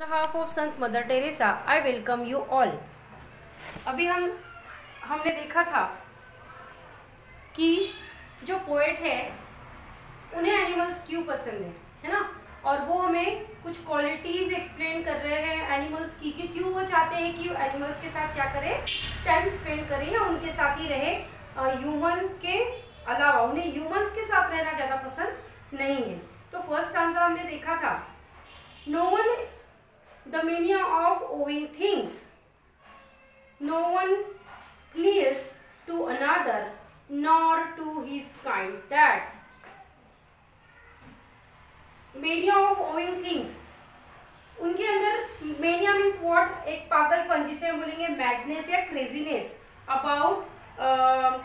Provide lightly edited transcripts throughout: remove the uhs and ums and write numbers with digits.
behalf of Sant mother Teresa I welcome you all. अभी हमने देखा था कि जो पोएट है उन्हें एनिमल्स क्यों पसंद है ना, और वो हमें कुछ क्वालिटीज एक्सप्लेन कर रहे हैं एनिमल्स की कि क्यों वो चाहते हैं कि एनिमल्स के साथ क्या करें, टाइम स्पेंड करें या उनके साथ ही रहे, ह्यूमन के अलावा उन्हें ह्यूमंस के साथ रहना ज़्यादा पसंद नहीं है। तो फर्स्ट आंसर हमने देखा था, no one the mania of owing things, no one clears to another nor to his kind, that mania of owing things, उनके अंदर mania means what, एक पागलपन जिसे हम बोलेंगे मैडनेस या क्रेजीनेस अबाउट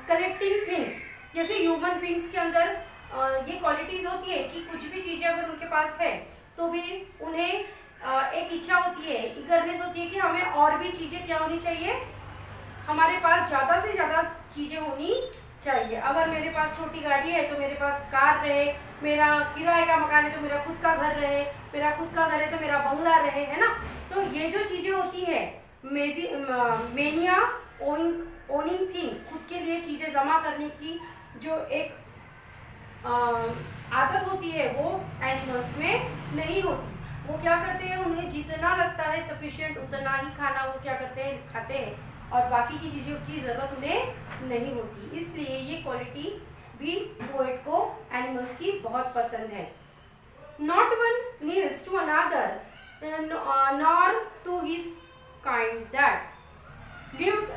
कलेक्टिंग थिंग्स। जैसे ह्यूमन बींग्स के अंदर ये क्वालिटीज होती है कि कुछ भी चीजें अगर उनके पास है तो भी उन्हें एक इच्छा होती है, इगरनेस होती है कि हमें और भी चीजें क्या होनी चाहिए, हमारे पास ज्यादा से ज्यादा चीजें होनी चाहिए। अगर मेरे पास छोटी गाड़ी है तो मेरे पास कार रहे, मेरा किराए का मकान है तो मेरा खुद का घर रहे, मेरा खुद का घर है तो मेरा बंगला रहे, है ना। तो ये जो चीजें होती है मेनिया ओनिंग थिंग्स, खुद के लिए चीजें जमा करने की जो एक आदत होती है वो एनिमल्स में नहीं होती। वो क्या करते हैं, उन्हें जितना लगता है सफिशिएंट उतना ही खाना वो क्या करते हैं, खाते हैं, और बाकी की चीज़ों की ज़रूरत उन्हें नहीं होती। इसलिए ये क्वालिटी भी पोएट को एनिमल्स की बहुत पसंद है। Not one needs to another nor to his kind that lived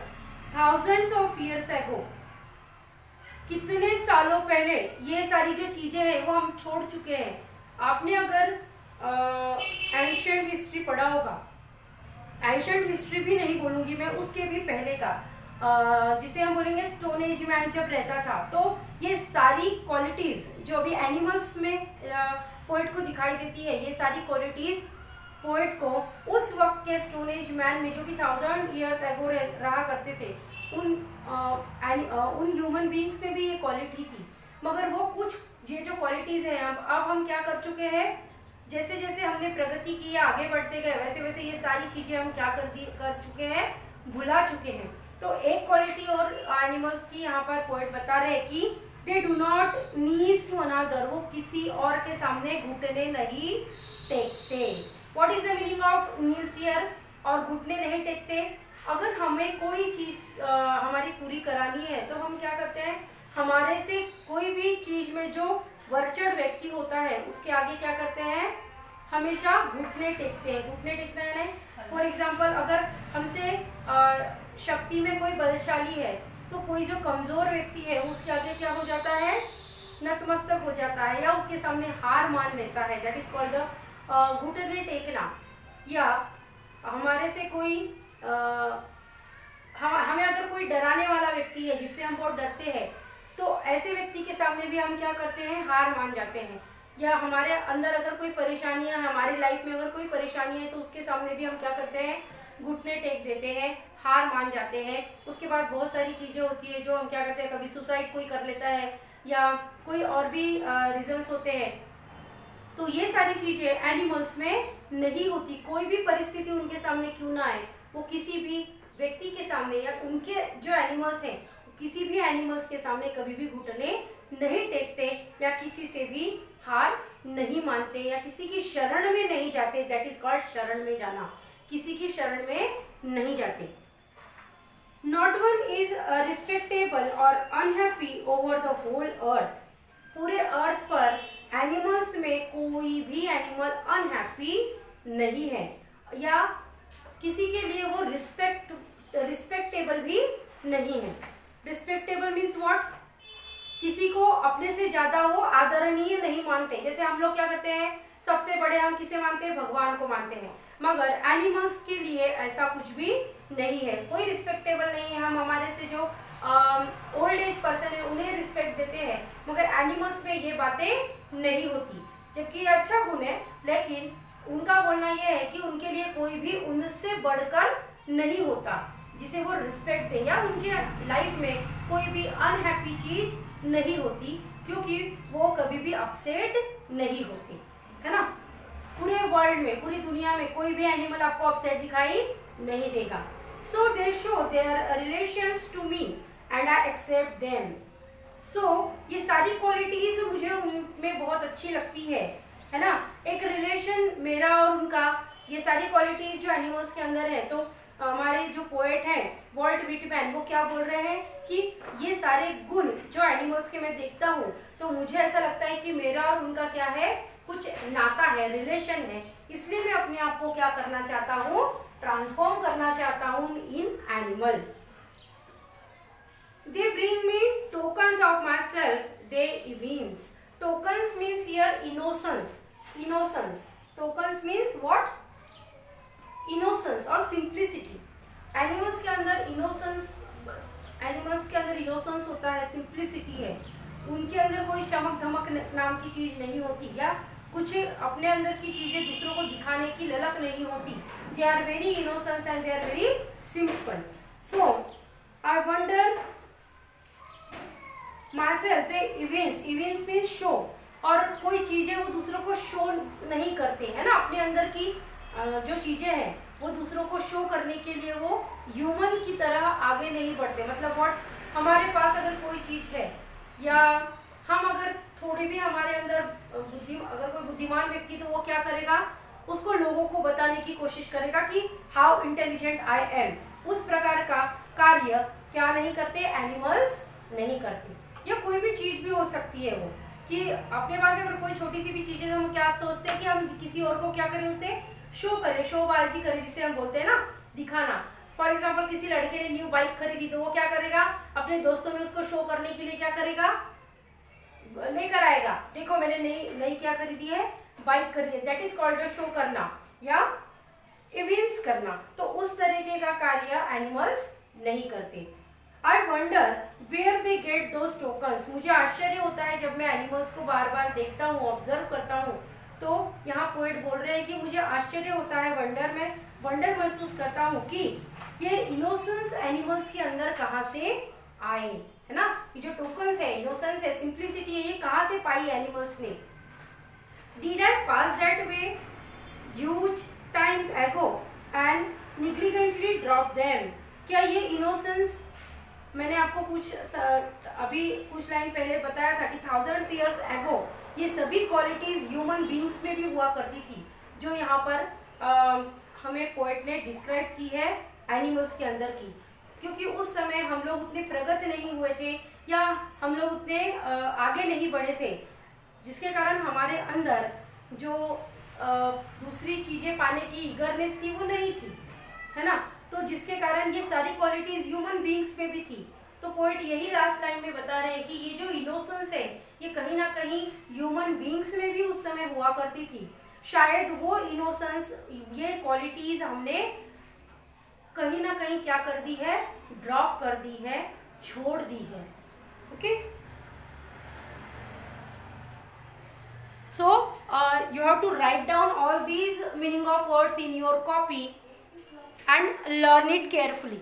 thousands of years ago, कितने सालों पहले ये सारी जो चीज़ें हैं वो हम छोड़ चुके हैं। आपने अगर एंशिएंट हिस्ट्री पढ़ा होगा, एंशिएंट हिस्ट्री भी नहीं बोलूँगी मैं, उसके भी पहले का जिसे हम बोलेंगे स्टोन एज मैन जब रहता था, तो ये सारी क्वालिटीज़ जो अभी एनिमल्स में पोएट को दिखाई देती है, ये सारी क्वालिटीज़ पोएट को उस वक्त के स्टोन एज मैन में जो भी 1000 ईयर्स एगो रहा करते थे उन ह्यूमन बीइंग्स में भी ये क्वालिटी थी। मगर वो कुछ ये जो क्वालिटीज़ हैं अब हम क्या कर चुके हैं, जैसे जैसे हमने प्रगति की या आगे बढ़ते गए वैसे वैसे ये सारी चीज़ें हम क्या कर चुके हैं, भुला चुके हैं। तो एक क्वालिटी और एनिमल्स की यहाँ पर पोएट बता रहे हैं कि they do not need to another, वो किसी और के सामने घुटने नहीं टेकते। What is the meaning of kneels here, और घुटने नहीं टेकते। अगर हमें कोई चीज़ हमारी पूरी करानी है तो हम क्या करते हैं, हमारे से कोई भी चीज़ में जो वर्चड़ व्यक्ति होता है उसके आगे क्या करते हैं, हमेशा घुटने टेकते हैं। घुटने टेकना है, फॉर एग्जांपल अगर हमसे शक्ति में कोई बलशाली है तो कोई जो कमज़ोर व्यक्ति है उसके आगे क्या हो जाता है, नतमस्तक हो जाता है या उसके सामने हार मान लेता है। दैट इज कॉल्ड घुटने टेकना। या हमारे से कोई हमें अगर कोई डराने वाला व्यक्ति है जिससे हम बहुत डरते हैं तो ऐसे व्यक्ति के सामने भी हम क्या करते हैं, हार मान जाते हैं। या हमारे अंदर अगर कोई परेशानियां, हमारी लाइफ में अगर कोई परेशानी है तो उसके सामने भी हम क्या करते हैं, घुटने टेक देते हैं, हार मान जाते हैं। उसके बाद बहुत सारी चीज़ें होती है जो हम क्या करते हैं, कभी सुसाइड कोई कर लेता है या कोई और भी रीजंस होते हैं। तो ये सारी चीज़ें एनिमल्स में नहीं होती। कोई भी परिस्थिति उनके सामने क्यों ना आए, वो किसी भी व्यक्ति के सामने या उनके जो एनिमल्स हैं किसी भी एनिमल्स के सामने कभी भी घुटने नहीं टेकते या किसी से भी हार नहीं मानते या किसी की शरण में नहीं जाते। दैट इज कॉल्ड शरण में जाना, किसी की शरण में नहीं जाते। Not one is respectable or unhappy over the whole earth, पूरे अर्थ पर एनिमल्स में कोई भी एनिमल अनहैप्पी नहीं है या किसी के लिए वो रिस्पेक्टेबल भी नहीं है। रिस्पेक्टेबल मीन्स व्हाट, किसी को अपने से ज्यादा वो आदरणीय नहीं मानते। जैसे हम लोग क्या करते हैं, सबसे बड़े हम किसे मानते हैं, भगवान को मानते हैं। मगर एनिमल्स के लिए ऐसा कुछ भी नहीं है, कोई रिस्पेक्टेबल नहीं है। हम हमारे से जो ओल्ड एज पर्सन है उन्हें रिस्पेक्ट देते हैं, मगर एनिमल्स में ये बातें नहीं होती। जबकि ये अच्छा गुण है, लेकिन उनका बोलना यह है कि उनके लिए कोई भी उनसे बढ़कर नहीं होता जिसे वो रिस्पेक्ट दे, या उनके लाइफ में कोई भी अनहैप्पी चीज नहीं होती क्योंकि वो कभी भी अपसेट नहीं होती, है ना। पूरे वर्ल्ड में, पूरी दुनिया में कोई भी एनिमल आपको अपसेट दिखाई नहीं देगा. So they show their relations to me and I accept them. So ये सारी क्वालिटीज मुझे उनमें बहुत अच्छी लगती है ना. एक रिलेशन मेरा और उनका, ये सारी क्वालिटीज जो एनिमल्स के अंदर है. तो हमारे जो पोएट हैं वॉल्ट विटमैन, वो क्या बोल रहे हैं कि ये सारे गुण जो एनिमल्स के मैं देखता हूँ, तो मुझे ऐसा लगता है कि मेरा और उनका क्या है, कुछ नाता है, रिलेशन है. इसलिए मैं अपने आप को क्या करना चाहता हूँ, ट्रांसफॉर्म करना चाहता हूँ in animal. They bring me tokens of myself. They evince. Tokens means here innocence. Innocence. Tokens means what? Innocence और simplicity. Animals के अंदर innocence, animals के अंदर innocence होता है, simplicity है. उनके अंदर कोई चमक धमक नाम की चीज नहीं होती, या कुछ अपने अंदर की चीजें दूसरों को दिखाने की ललक नहीं होती. They are very innocent and they are very simple. So I wonder myself. they evince. evince means show. और कोई चीजें वो दूसरों को शो नहीं करते है ना. अपने अंदर की जो चीजें हैं वो दूसरों को शो करने के लिए वो ह्यूमन की तरह आगे नहीं बढ़ते. मतलब व्हाट, हमारे पास अगर कोई चीज है, या हम अगर थोड़ी भी हमारे अंदर अगर कोई बुद्धिमान व्यक्ति, तो वो क्या करेगा, उसको लोगों को बताने की कोशिश करेगा कि हाउ इंटेलिजेंट आई एम. उस प्रकार का कार्य क्या नहीं करते, एनिमल्स नहीं करते. या कोई भी चीज भी हो सकती है वो, कि अपने पास अगर कोई छोटी सी भी चीज है, तो हम क्या सोचते हैं कि हम किसी और को क्या करें, उसे शो करें, शोबाजी करें, जिसे हम बोलते हैं ना, दिखाना. फॉर एग्जाम्पल किसी लड़के ने न्यू बाइक खरीदी, तो वो क्या करेगा, अपने दोस्तों में उसको शो करने के लिए क्या करेगा, लेकर आएगा, देखो मैंने नई क्या खरीदी है, बाइक खरीदी है. दैट इज कॉल्ड शो करना या इविंस करना. तो उस तरीके का कार्य एनिमल्स नहीं करते. I wonder where they get those tokens. मुझे आश्चर्य होता है जब मैं एनिमल्स को बार बार देखता हूँ, ऑब्जर्व करता हूँ. तो यहाँ पोएट बोल रहे हैं कि मुझे आश्चर्य होता है, वंडर में वंडर महसूस करता हूँ कि ये इनोसेंस एनिमल्स के अंदर कहाँ से आए, है ना. ये जो टोकन्स है, इनोसेंस है, सिंप्लिसिटी है, ये कहाँ से पाई एनिमल्स ने. Did I pass that way huge times ago and negligently drop them? क्या ये इनोसेंस, मैंने आपको अभी कुछ लाइन पहले बताया था कि 1000 years ago ये सभी क्वालिटीज ह्यूमन बींग्स में भी हुआ करती थी, जो यहाँ पर हमें पोएट ने डिस्क्राइब की है एनिमल्स के अंदर की. क्योंकि उस समय हम लोग उतने प्रगत नहीं हुए थे, या हम लोग उतने आगे नहीं बढ़े थे, जिसके कारण हमारे अंदर जो दूसरी चीज़ें पाने की ईगरनेस थी वो नहीं थी, है ना. तो जिसके कारण ये सारी क्वालिटीज ह्यूमन बींग्स में भी थी. तो पोएट यही लास्ट लाइन में बता रहे हैं कि ये जो इनोसेंस है, ये कहीं ना कहीं ह्यूमन बींग्स में भी उस समय हुआ करती थी. शायद वो इनोसेंस, ये क्वालिटीज हमने कहीं ना कहीं क्या कर दी है, ड्रॉप कर दी है, छोड़ दी है. Okay, so you have to write down all these meaning of words in your copy and learn it carefully.